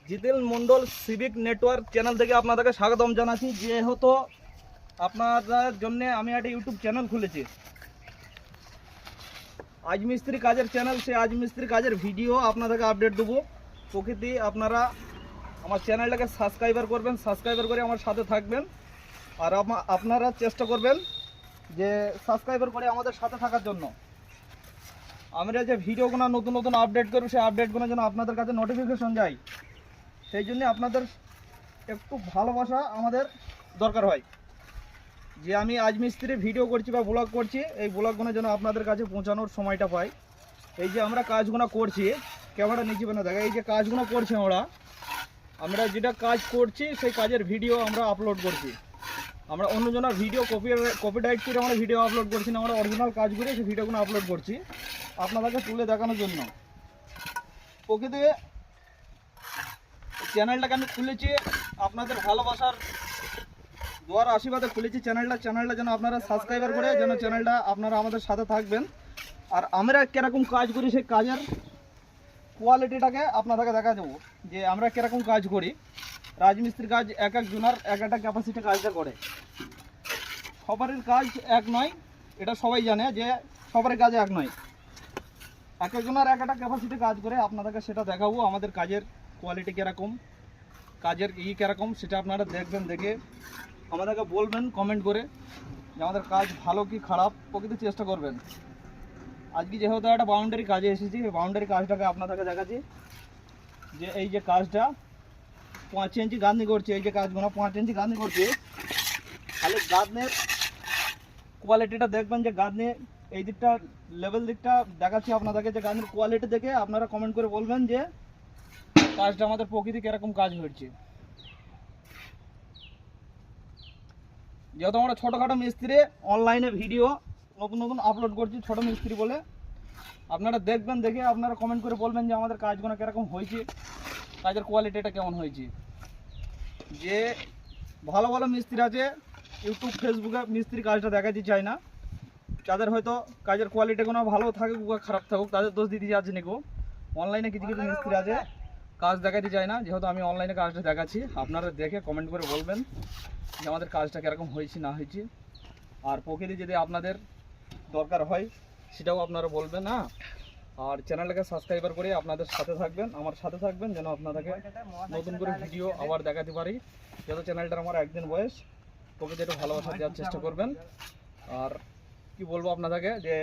জিতেল Mondal civic network channel থেকে আপনাদেরকে স্বাগতম জানাচ্ছি। যেহেতু আপনাদের জন্য আমি একটা ইউটিউব চ্যানেল খুলেছি, আজ মিস্ত্রি কাজের চ্যানেল। সেই আজ মিস্ত্রি কাজের ভিডিও আপনাদেরকে আপডেট দেবো। প্রকৃতি আপনারা আমার চ্যানেলটাকে সাবস্ক্রাইবার করবেন, সাবস্ক্রাইবার করে আমার সাথে থাকবেন। আর আপনারা চেষ্টা করবেন যে সাবস্ক্রাইবার করে আমাদের সাথে থাকার জন্য। আমরা যে ভিডিওগুলো নতুন নতুন আপডেট করব, সেই আপডেটগুলো যেন আপনাদের কাছে নোটিফিকেশন যায়, সেই জন্য আপনাদের একটু ভালোবাসা আমাদের দরকার হয়। যে আমি আজ মিস্ত্রি ভিডিও করছি বা ব্লগ করছি, এই ব্লগগুলো যেন আপনাদের কাছে পৌঁছানোর সময়টা পাই। এই যে আমরা কাজগুলো করছি, ক্যামেরা নিচে না দেখা, এই যে কাজগুলো করছি আমরা যেটা কাজ করছি সেই কাজের ভিডিও আমরা আপলোড করছি। আমরা অন্যজনের ভিডিও কপিরাইট করে আমরা ভিডিও আপলোড করছি না, আমরা অরিজিনাল কাজ করে সেই ভিডিওগুলো আপলোড করছি আপনাদেরকে তুলে দেখানোর জন্য। প্রকৃতি চ্যানেলটাকে আমি খুলেছি আপনাদের ভালোবাসার দোয়ার আশীর্বাদে খুলেছি চ্যানেলটা যেন আপনারা সাবস্ক্রাইবার করে যেন চ্যানেলটা আপনারা আমাদের সাথে থাকবেন। আর আমরা কীরকম কাজ করি সেই কাজের কোয়ালিটিটাকে আপনাদেরকে দেখা দেবো, যে আমরা কীরকম কাজ করি। রাজমিস্ত্রির কাজ এক একজনের এক একটা ক্যাপাসিটি কাজটা করে, সবারই কাজ এক নয়, এটা সবাই জানে যে সবার কাজ এক নয়, এক একজনের এক একটা ক্যাপাসিটি কাজ করে। আপনাদেরকে সেটা দেখাবো, আমাদের কাজের কোয়ালিটি কীরকম, কাজের কীরকম সেটা আপনারা দেখবেন, দেখে আমাদেরকে বলবেন কমেন্ট করে যে আমাদের কাজ ভালো কি খারাপ, প্রকৃতি চেষ্টা করবেন। আজকে যেহেতু একটা বাউন্ডারি কাজে এসেছি, এই বাউন্ডারি কাজটাকে আপনাদেরকে দেখাচ্ছি। যে এই যে কাজটা 5 ইঞ্চি গাঁথনি করছে, এই যে কাজগুলো 5 ইঞ্চি গাঁথনি করছে, তাহলে গাঁথনের কোয়ালিটিটা দেখবেন। যে গাঁথনি এই দিকটা লেভেল দিকটা দেখাচ্ছি আপনাদেরকে, যে গাঁথনির কোয়ালিটি দেখে আপনারা কমেন্ট করে বলবেন যে কাজটা আমাদের প্রকৃতি কীরকম কাজ হচ্ছে। যেহেতু আমরা ছোটোখাটো মিস্ত্রি, অনলাইনে ভিডিও নতুন নতুন আপলোড করছি ছোটো মিস্ত্রি বলে, আপনারা দেখবেন, দেখে আপনারা কমেন্ট করে বলবেন যে আমাদের কাজগুলো কীরকম হয়েছে, কাজের কোয়ালিটিটা কেমন হয়েছে। যে ভালো ভালো মিস্ত্রি আছে ইউটিউব ফেসবুকে মিস্ত্রি কাজটা দেখাতে চায় না, যাদের হয়তো কাজের কোয়ালিটিগুলো ভালো থাকুক বা খারাপ থাকুক তাদের দোষ দিতে যাচ্ছে নাকি। অনলাইনে কিছু কিছু মিস্ত্রি আছে কাজ দেখাতে চায় না, যেহেতু আমি অনলাইনে কাজটা দেখাচ্ছি। আপনারা দেখে কমেন্ট করে বলবেন যে আমাদের কাজটা কীরকম হয়েছে না হয়েছে। আর প্রকৃতি যদি আপনাদের দরকার হয় সেটাও আপনারা বলবেন। না, আর চ্যানেলটাকে সাবস্ক্রাইবার করে আপনাদের সাথে থাকবেন, আমার সাথে থাকবেন, যেন আপনাদেরকে নতুন করে ভিডিও আবার দেখাতে পারি। যেহেতু চ্যানেলটার আমার একদিন বয়স, প্রকৃতি একটু ভালোবাসা দেওয়ার চেষ্টা করবেন। আর কি বলবো আপনাদেরকে, যে